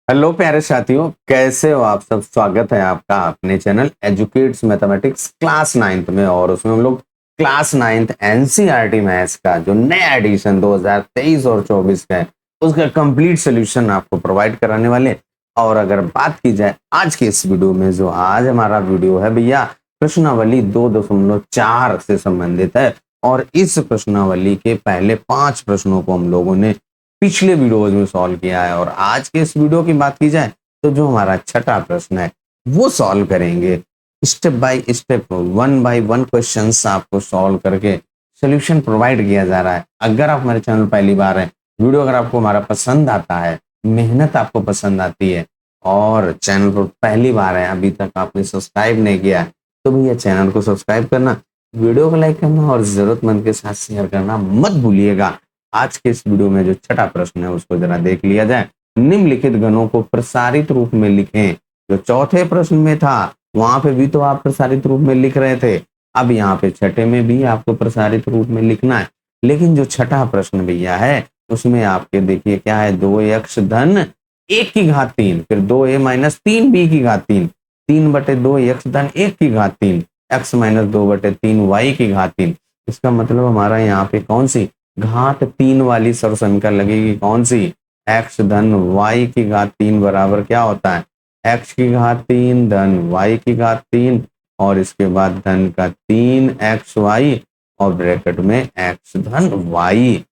Hello प्यारे साथियों, कैसे हो आप सब। स्वागत है आपका अपने channel educates mathematics class ninth में। और उसमें हम लोग क्लास नाइन्थ एनसीईआरटी मैथ्स का जो नया एडिशन 2023 और 24 का है उसका कंप्लीट सोल्यूशन आपको प्रोवाइड कराने वाले। और अगर बात की जाए आज के इस वीडियो में, जो आज हमारा वीडियो है भैया प्रश्नावली 2.4 से संबंधित है। और इस प्रश्नावली के पहले 5 प्रश्नों को हम लोगों ने पिछले वीडियोज में सॉल्व किया है। और आज के इस वीडियो की बात की जाए तो जो हमारा छठा प्रश्न है वो सॉल्व करेंगे step by step, 1 by 1 questions आपको सॉल्व करके सोल्यूशन प्रोवाइड किया जा रहा है। अगर आप हमारे चैनल पहली बार है, वीडियो अगर आपको हमारा पसंद आता है, मेहनत आपको पसंद आती है और चैनल पर पहली बार है, अभी तक आपने सब्सक्राइब नहीं किया है, तो भैया चैनल को सब्सक्राइब करना, वीडियो को लाइक करना और जरूरतमंद के साथ शेयर करना मत भूलिएगा। आज के इस वीडियो में जो छठा प्रश्न है उसको जरा देख लिया जाए। निम्नलिखित गणों को प्रसारित रूप में लिखें। जो चौथे प्रश्न में था वहां पे भी तो आप प्रसारित रूप में लिख रहे थे, अब यहाँ पे छठे में भी आपको प्रसारित रूप में लिखना है। लेकिन जो छठा प्रश्न भैया है उसमें आपके देखिए क्या है, 2x धन 1 की घात 3, फिर 2a माइनस 3b की घात 3, 3/2 x धन 1 की घात 3, x माइनस 2/3 y की घात 3। इसका मतलब हमारा यहाँ पे कौन सी घात 3 वाली सर्वसंख्या लगेगी, कौन सी, x धन y की घात 3 बराबर क्या होता है, x की घात 3 धन y की घात 3 और इसके बाद धन का 3xy और ब्रैकेट में x धन y।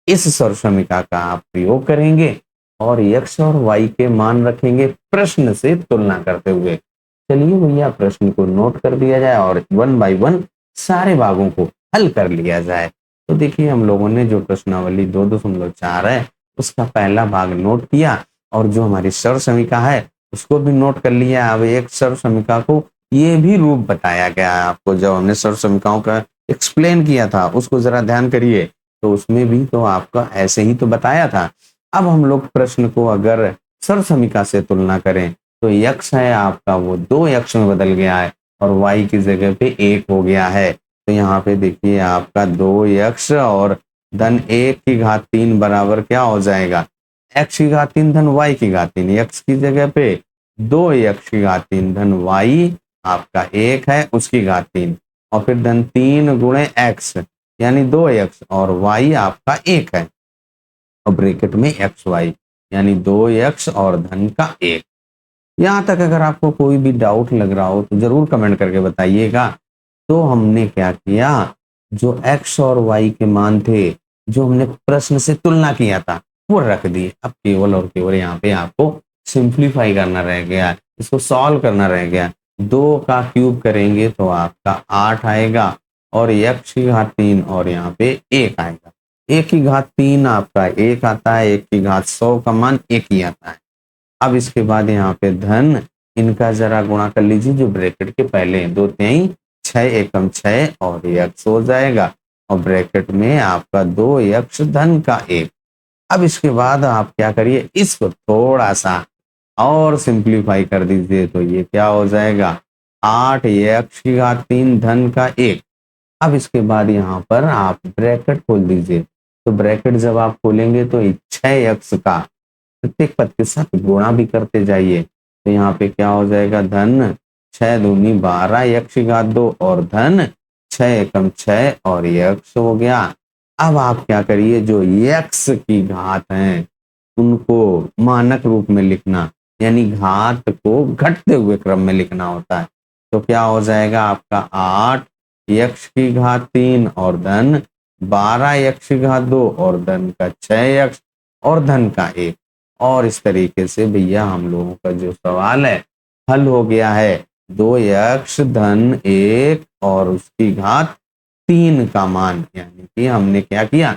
इस सर्वसमीका का आप प्रयोग करेंगे और x और y के मान रखेंगे प्रश्न से तुलना करते हुए। चलिए भैया प्रश्न को नोट कर दिया जाए और 1 बाय 1 सारे भागों को हल कर लिया जाए। तो देखिए हम लोगों ने जो प्रश्नावली 2.4 है उसका पहला भाग नोट किया और जो हमारी सर्वसमीका है उसको भी नोट कर लिया। अब एक सर्वसमीका को ये भी रूप बताया गया है आपको, जब हमने सर्वसमीकाओं का एक्सप्लेन किया था उसको जरा ध्यान करिए, तो उसमें भी तो आपका ऐसे ही तो बताया था। अब हम लोग प्रश्न को अगर सर्वसमीका से तुलना करें तो x है आपका वो 2x में बदल गया है और y की जगह पे 1 हो गया है। तो यहाँ पे देखिए आपका 2x और धन 1 की घात 3 बराबर क्या हो जाएगा, x की घात 3 धन y की घात 3, x की जगह पे 2x की घात 3 धन y आपका 1 है उसकी घात 3 और फिर धन 3 गुणे x यानी 2x और y आपका 1 है और ब्रैकेट में xy यानी 2x और धन का 1। यहाँ तक अगर आपको कोई भी डाउट लग रहा हो तो जरूर कमेंट करके बताइएगा। तो हमने क्या किया, जो x और y के मान थे जो हमने प्रश्न से तुलना किया था वो रख दिए। अब केवल और केवल यहाँ पे आपको सिंप्लीफाई करना रह गया, इसको सॉल्व करना रह गया। 2 का क्यूब करेंगे तो आपका 8 आएगा और x की घात 3 और यहाँ पे 1 आएगा। 1 की घात 3 आपका 1 आता है, 1 की घात 100 का मान 1 ही आता है। अब इसके बाद यहाँ पे धन इनका जरा गुणा कर लीजिए, जो ब्रैकेट के पहले 2 3 6 एकम 6 और x हो जाएगा और ब्रैकेट में आपका 2x धन का 1। अब इसके बाद आप क्या करिए, इसको थोड़ा सा और सिंप्लीफाई कर दीजिए तो ये क्या हो जाएगा, 8x की घात 3 धन का 1। अब इसके बाद यहाँ पर आप ब्रैकेट खोल दीजिए, तो ब्रैकेट जब आप खोलेंगे तो 6x का प्रत्येक पद के साथ गुणा भी करते जाइए। तो यहाँ पे क्या हो जाएगा, धन 6 दूनी 12 x की घात 2 और धन 6 एकम 6 और x हो गया। अब आप क्या करिए, जो x की घात है उनको मानक रूप में लिखना, यानी घात को घटते हुए क्रम में लिखना होता है। तो क्या हो जाएगा आपका 8 x की घात 3 और धन 12 x की घात 2 और धन का 6x और धन का 1। और इस तरीके से भैया हम लोगों का जो सवाल है हल हो गया है। 2x धन 1 और उसकी घात 3 का मान, यानी कि हमने क्या किया,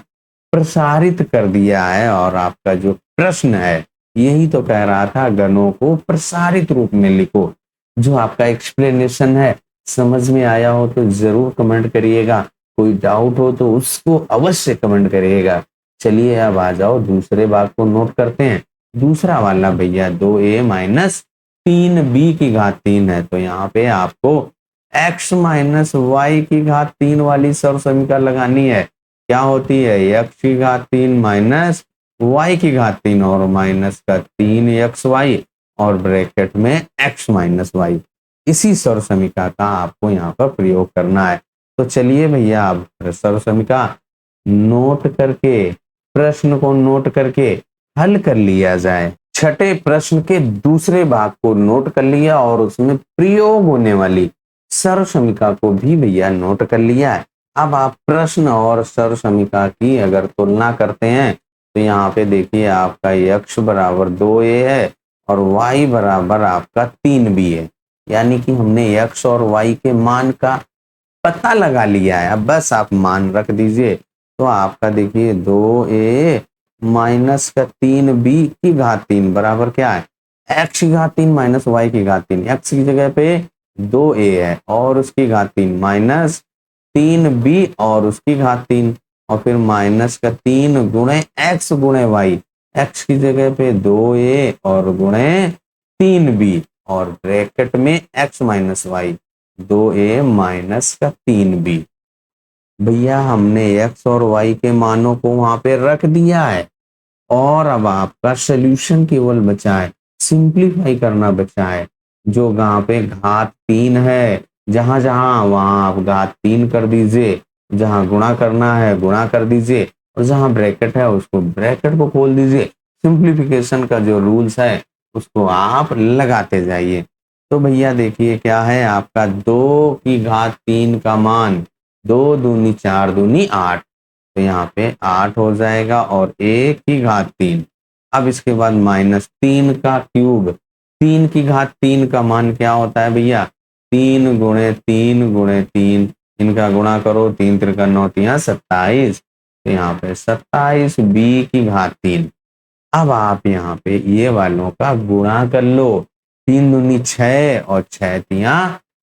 प्रसारित कर दिया है। और आपका जो प्रश्न है यही तो कह रहा था गणों को प्रसारित रूप में लिखो। जो आपका एक्सप्लेनेशन है समझ में आया हो तो जरूर कमेंट करिएगा, कोई डाउट हो तो उसको अवश्य कमेंट करिएगा। चलिए अब आ जाओ दूसरे भाग को नोट करते हैं। दूसरा वाला भैया 2a माइनस 3b की घात 3 है। तो यहाँ पे आपको x माइनस वाई की घात 3 वाली सर्वसमीका लगानी है। क्या होती है, x की घात 3 माइनस वाई की घात 3 और माइनस का 3xy और ब्रैकेट में x माइनस वाई। इसी सर्व समीकरण का आपको यहाँ पर प्रयोग करना है। तो चलिए भैया अब सर्व समीकरण नोट करके, प्रश्न को नोट करके हल कर लिया जाए। छठे प्रश्न के दूसरे भाग को नोट कर लिया और उसमें प्रयोग होने वाली सर्व समीकरण को भी भैया नोट कर लिया है। अब आप प्रश्न और सर्व समीकरण की अगर तुलना करते हैं तो यहाँ पे देखिए आपका x बराबर 2a है और y बराबर आपका 3b है। यानी कि हमने x और y के मान का पता लगा लिया है। अब बस आप मान रख दीजिए तो आपका देखिए 2a माइनस का 3b की घात 3 बराबर क्या है, x की घात 3 माइनस y की घात 3। x की जगह पे 2a है और उसकी घात 3 माइनस 3b और उसकी घात 3 और फिर माइनस का 3 गुणे x गुणे y। x की जगह पे 2a और गुणे 3b और ब्रैकेट में x minus Y, 2a minus का 3b। भैया हमने x और y के मानों को वहां पे रख दिया है और अब आपका सोल्यूशन केवल बचा है, सिंप्लीफाई करना बचा है। जो यहाँ पे घात 3 है, जहां जहां वहां आप घात 3 कर दीजिए, जहां गुणा करना है गुणा कर दीजिए और जहां ब्रैकेट है उसको ब्रैकेट को खोल दीजिए। सिंप्लीफिकेशन का जो रूल्स है उसको आप लगाते जाइए। तो भैया देखिए क्या है आपका 2 की घात 3 का मान 2 दूनी 4 दूनी 8, तो यहाँ पे 8 हो जाएगा और 1 की घात 3। अब इसके बाद माइनस 3 का क्यूब, 3 की घात 3 का मान क्या होता है भैया, 3 गुणे 3 गुणे 3, इनका गुणा करो, 3 त्रिका 9 तिया 27, तो यहाँ पे 27 b की घात 3। अब आप यहाँ पे ये वालों का गुणा कर लो, 3 दूनी 6 और 6 तिया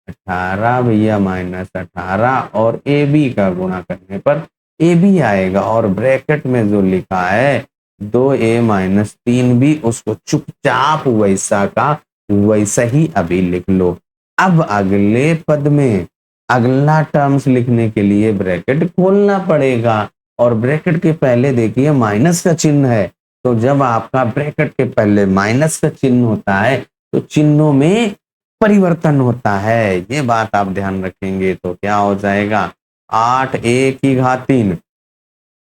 18 भैया माइनस 18 और ए बी का गुणा करने पर ए बी आएगा और ब्रैकेट में जो लिखा है 2a माइनस 3b उसको चुपचाप वैसा का वैसा ही अभी लिख लो। अब अगले पद में अगला टर्म्स लिखने के लिए ब्रैकेट खोलना पड़ेगा और ब्रैकेट के पहले देखिए माइनस का चिन्ह है। तो जब आपका ब्रैकेट के पहले माइनस का चिन्ह होता है तो चिन्हों में परिवर्तन होता है, ये बात आप ध्यान रखेंगे। तो क्या हो जाएगा 8a की घात 3,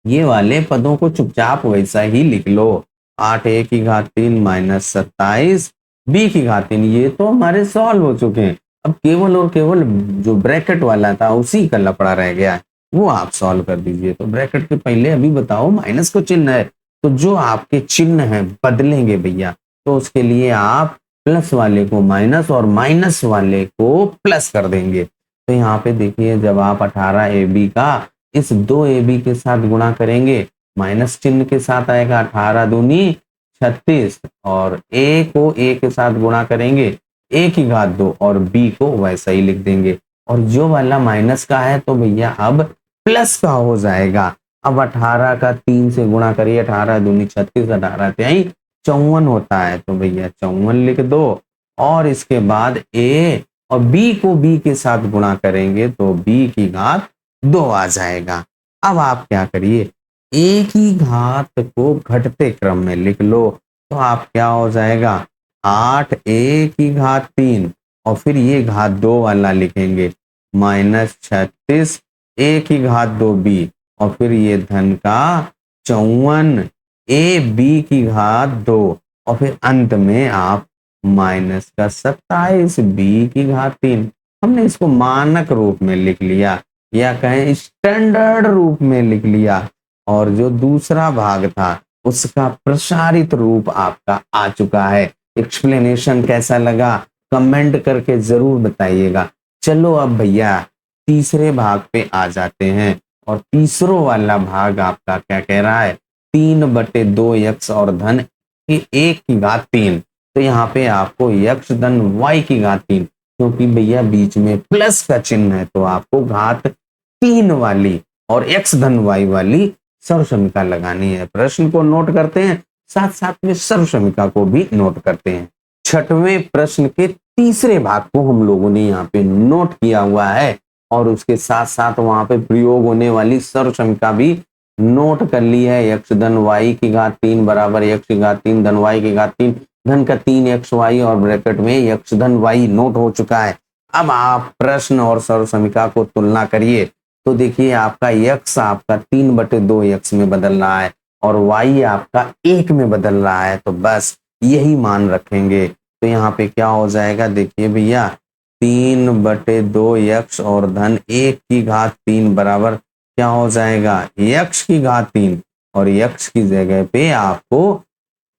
ये वाले पदों को चुपचाप वैसा ही लिख लो, 8a की घात 3 माइनस 27 b की घात 3। ये तो हमारे सॉल्व हो चुके हैं। अब केवल और केवल जो ब्रैकेट वाला था उसी का लफड़ा रह गया है, वो आप सॉल्व कर दीजिए। तो ब्रैकेट के पहले अभी बताओ माइनस को चिन्ह है, तो जो आपके चिन्ह है बदलेंगे भैया, तो उसके लिए आप प्लस वाले को माइनस और माइनस वाले को प्लस कर देंगे। तो यहाँ पे देखिए जब आप 18ab का इस 2ab के साथ गुणा करेंगे, माइनस चिन्ह के साथ आएगा 18 दूनी 36 और a को a के साथ गुणा करेंगे a की घात 2 और b को वैसा ही लिख देंगे। और जो वाला माइनस का है तो भैया अब प्लस का हो जाएगा। अब 18 का 3 से गुणा करिए, 18 दूनी 36, 18 तिहाई 54 होता है, तो भैया 54 लिख दो और इसके बाद a और b को b के साथ गुणा करेंगे तो b की घात 2 आ जाएगा। अब आप क्या करिए, a की घात को घटते क्रम में लिख लो, तो आप क्या हो जाएगा 8a की घात 3 और फिर ये घात 2 वाला लिखेंगे माइनस 36 a की घात 2b और फिर ये धन का 54 ए बी की घात 2 और फिर अंत में आप माइनस का 27 बी की घात 3। हमने इसको मानक रूप में लिख लिया या कहें स्टैंडर्ड रूप में लिख लिया और जो दूसरा भाग था उसका प्रसारित रूप आपका आ चुका है। एक्सप्लेनेशन कैसा लगा कमेंट करके जरूर बताइएगा। चलो अब भैया तीसरे भाग पे आ जाते हैं और तीसरो वाला भाग आपका क्या कह रहा है, 3/2x और धन की 1 की घात 3। तो यहाँ पे आपको x धन y की घात 3, क्योंकि भैया बीच में प्लस का चिन्ह है तो आपको घात 3 वाली और x धन y वाली सर्व समीकरण लगानी है। प्रश्न को नोट करते हैं, साथ साथ में सर्व समीकरण को भी नोट करते हैं। छठवें प्रश्न के तीसरे भाग को हम लोगों ने यहाँ पे नोट किया हुआ है और उसके साथ साथ वहां पे प्रयोग होने वाली सर्व समीकरण भी नोट कर लिया है x धन y की घात 3 बराबर x की घात 3 धन y की घात 3 धन का 3xy और ब्रैकेट में x धन y नोट हो चुका है। अब आप प्रश्न और सर्व समीकरण को तुलना करिए तो देखिए आपका x आपका 3/2x में बदल रहा है और y आपका 1 में बदल रहा है, तो बस यही मान रखेंगे। तो यहाँ पे क्या हो जाएगा, देखिए भैया 3/2x और धन 1 की घात 3 बराबर क्या हो जाएगा x की घात 3 और x की जगह पे आपको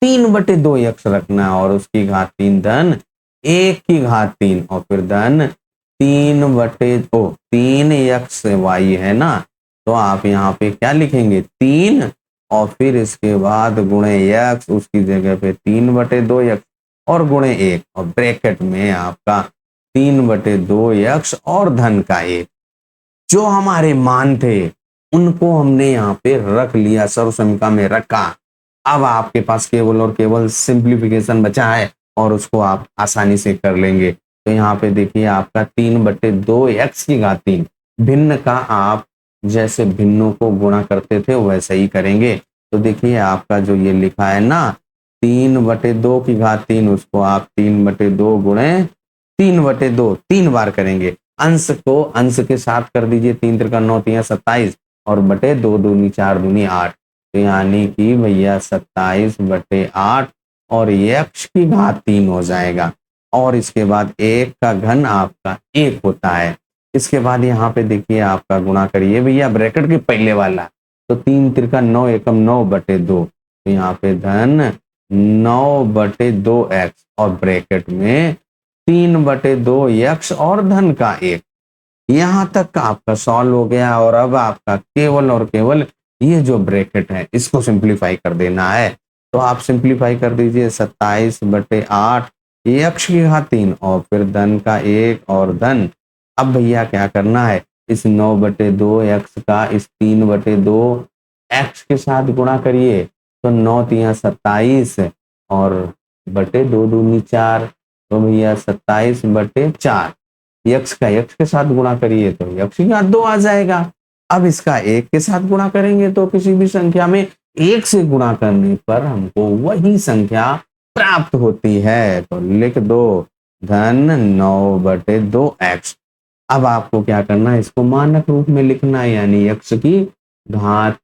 3/2x रखना है और उसकी घात 3 धन 1 की घात 3 और फिर धन 3x y है ना, तो आप यहाँ पे क्या लिखेंगे 3 और फिर इसके बाद गुणे x, उसकी जगह पे 3/2x और गुणे 1 और ब्रैकेट में आपका 3/2x और धन का 1। जो हमारे मान थे उनको हमने यहाँ पे रख लिया, सर्व समीकरण में रखा। अब आपके पास केवल और केवल सिंप्लीफिकेशन बचा है और उसको आप आसानी से कर लेंगे। तो यहाँ पे देखिए आपका 3/2x की घात 3 भिन्न का आप जैसे भिन्नों को गुणा करते थे वैसे ही करेंगे। तो देखिए आपका जो ये लिखा है ना 3/2 की घात 3, उसको आप 3/2 गुणे 3/2 3 बार करेंगे। अंश को अंश के साथ कर दीजिए, 3 त्रिका 9 3 27 और बटे 2 दूनी 4 दूनी 8, तो यानी कि भैया 27/8 और x की घात 3 हो जाएगा। और इसके बाद 1 का घन आपका 1 होता है। इसके बाद यहाँ पे देखिए आपका गुणा करिए भैया ब्रैकेट के पहले वाला, तो 3 त्रिका 9 एकम 9/2, तो यहाँ पे धन 9/2x और ब्रैकेट में 3/2x और धन का 1। यहां तक आपका सॉल्व हो गया और अब आपका केवल और केवल ये जो ब्रैकेट है इसको सिंप्लीफाई कर देना है। तो आप सिंप्लीफाई कर दीजिए 27/8 x की घात 3 और फिर धन का 1 और धन। अब भैया क्या करना है, इस 9/2x का इस 3/2x के साथ गुणा करिए, तो 9 3 27 और बटे 2 दूनी 4, तो भैया 27/4 x का x के साथ गुणा करिए तो x की घात 2 आ जाएगा। अब इसका 1 के साथ गुणा करेंगे तो किसी भी संख्या में 1 से गुणा करने पर हमको वही संख्या प्राप्त होती है, तो लिख दो धन 9/2x। अब आपको क्या करना है, इसको मानक रूप में लिखना है, यानी x की घात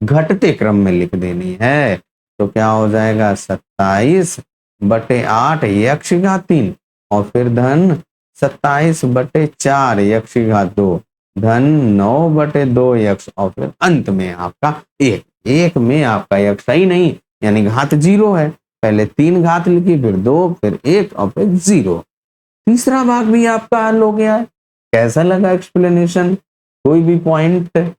घटते क्रम में लिख देनी है। तो क्या हो जाएगा 27/8 x की घात 3 और फिर धन 27/4 x की घात 2 धन 9/2x और फिर अंत में आपका 1 में आपका x ही नहीं यानी घात 0 है। पहले 3 घात लिखी, फिर 2, फिर 1 और फिर 0। तीसरा भाग भी आपका हल हो गया है। कैसा लगा एक्सप्लेनेशन? कोई भी पॉइंट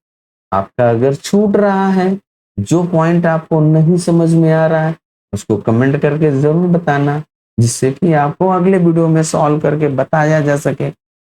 आपका अगर छूट रहा है, जो पॉइंट आपको नहीं समझ में आ रहा है, उसको कमेंट करके जरूर बताना, जिससे कि आपको अगले वीडियो में सॉल्व करके बताया जा सके।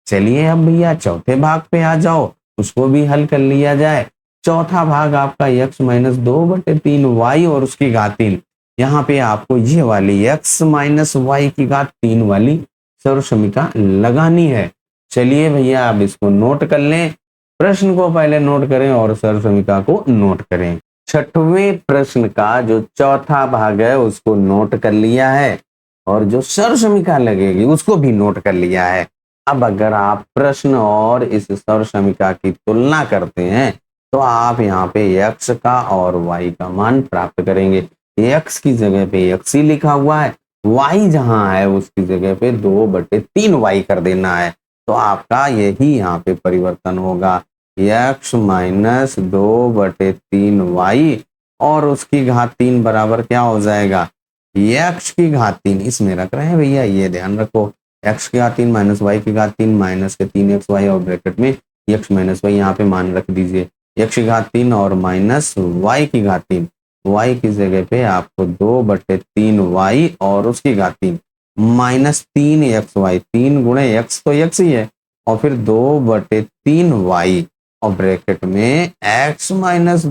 चलिए अब भैया चौथे भाग पे आ जाओ, उसको भी हल कर लिया जाए। चौथा भाग आपका x - 2/3y और उसकी घात 3। यहाँ पे आपको ये वाली x - y की घात 3 वाली सर्व समीकरण लगानी है। चलिए भैया अब इसको नोट कर लें। प्रश्न को पहले नोट करें और सर्व समीकरण को नोट करें। छठवें प्रश्न का जो चौथा भाग है उसको नोट कर लिया है और जो सर्व समीकरण लगेगी उसको भी नोट कर लिया है। अब अगर आप प्रश्न और इस सर्व समीकरण की तुलना करते हैं तो आप यहाँ पे x का और y का मान प्राप्त करेंगे। x की जगह पे x ही लिखा हुआ है, y जहां है उसकी जगह पे 2/3y कर देना है। तो आपका यही यहाँ पे परिवर्तन होगा, x - 2/3y और उसकी घात 3 बराबर क्या हो जाएगा, x की घात 3 इसमें रख रहे हैं भैया, ये ध्यान रखो। x की घात 3 - y की घात 3 माइनस के 3xy और ब्रैकेट में x - y यहाँ पे मान रख दीजिए। x की घात 3 और माइनस y की घात 3, y की जगह पे आपको 2/3y और उसकी घात 3 माइनस 3xy, 3 गुणे x तो x ही है और फिर 2/3y और ब्रैकेट में x -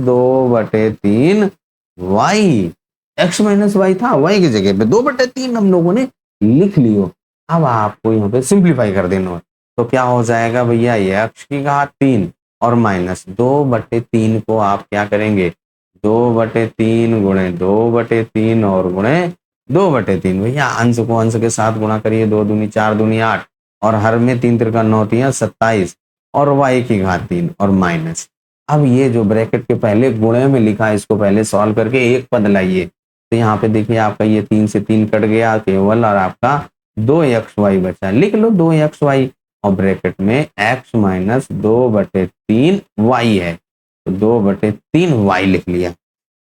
2/3y। x - y था, y की जगह पे 2/3 हम लोगों ने लिख लियो। अब आपको यहाँ पे सिंप्लीफाई कर देना है, तो क्या हो जाएगा भैया x की घात 3 और माइनस 2/3 को आप क्या करेंगे, 2/3 गुणे 2/3 और गुणे 2/3। भैया अंश को अंश के साथ गुणा करिए, 2 दूनी 4 दूनी 8 और हर में 3 त्रिका 9 तिया 27 और y की घात 3 और माइनस। अब ये जो ब्रैकेट के पहले गुणे में लिखा है इसको पहले सॉल्व करके एक पद लाइए, तो यहाँ पे देखिए आपका ये 3 से 3 कट गया केवल और आपका 2xy बचा। लिख लो 2xy और ब्रैकेट में x माइनस 2/3y है, तो 2/3y लिख लिया।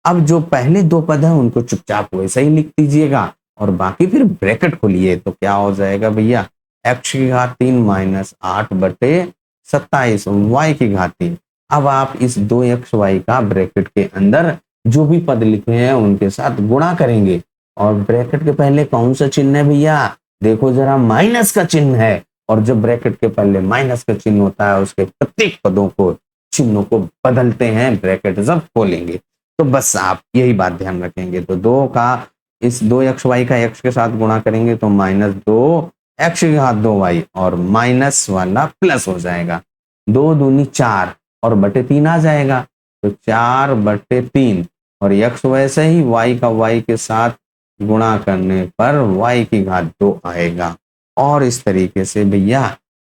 अब जो पहले दो पद है उनको चुपचाप वैसे ही लिख दीजिएगा और बाकी फिर ब्रैकेट खोलिए, तो क्या हो जाएगा भैया, x की घात 3 माइनस 8/27 y की घात 3। अब आप इस 2xy का ब्रैकेट के अंदर जो भी पद लिखे हैं उनके साथ गुणा करेंगे और ब्रैकेट के पहले कौन सा चिन्ह है भैया, देखो जरा माइनस का चिन्ह है। और जब ब्रैकेट के पहले माइनस का चिन्ह होता है उसके प्रत्येक पदों को चिन्हों को बदलते हैं ब्रैकेट जब खोलेंगे। तो बस आप यही बात ध्यान रखेंगे। तो 2 का इस 2xy का x के साथ गुणा करेंगे तो माइनस 2x की घात 2y और माइनस वाला प्लस हो जाएगा, 2 दूनी 4 और बटे 3 आ जाएगा, तो 4/3 और x वैसे ही y का y के साथ गुणा करने पर y की घात 2 आएगा। और इस तरीके से भैया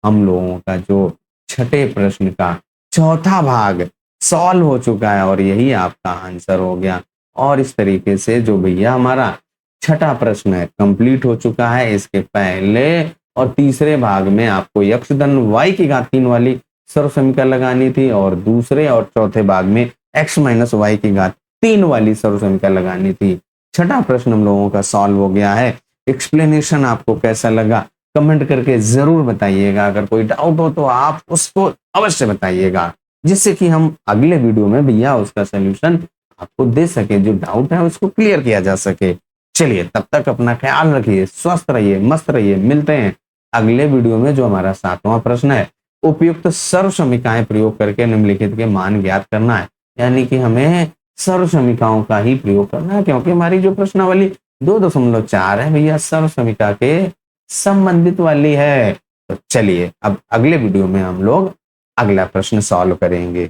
हम लोगों का जो छठे प्रश्न का चौथा भाग सॉल्व हो चुका है और यही आपका आंसर हो गया। और इस तरीके से जो भैया हमारा छठा प्रश्न है कंप्लीट हो चुका है। इसके पहले और तीसरे भाग में आपको x धन y की घात 3 वाली सर्व समीकरण लगानी थी और दूसरे और चौथे भाग में x माइनस y की घात 3 वाली सर्व समीकरण लगानी थी। छठा प्रश्न हम लोगों का सॉल्व हो गया है। एक्सप्लेनेशन आपको कैसा लगा कमेंट करके जरूर बताइएगा। अगर कोई डाउट हो तो आप उसको अवश्य बताइएगा, जिससे कि हम अगले वीडियो में भैया उसका सलूशन आपको दे सके, जो डाउट है उसको क्लियर किया जा सके। चलिए तब तक अपना ख्याल रखिए, स्वस्थ रहिए, मस्त रहिए। मिलते हैं अगले वीडियो में। जो हमारा 7वां प्रश्न है, उपयुक्त सर्व समीकरण प्रयोग करके निम्नलिखित के मान ज्ञात करना है। यानी कि हमें सर्व समीकरणों का ही प्रयोग करना है, क्योंकि हमारी जो प्रश्नावली 2.4 है भैया सर्व समीकरण के संबंधित वाली है। तो चलिए अब अगले वीडियो में हम लोग अगला प्रश्न सॉल्व करेंगे।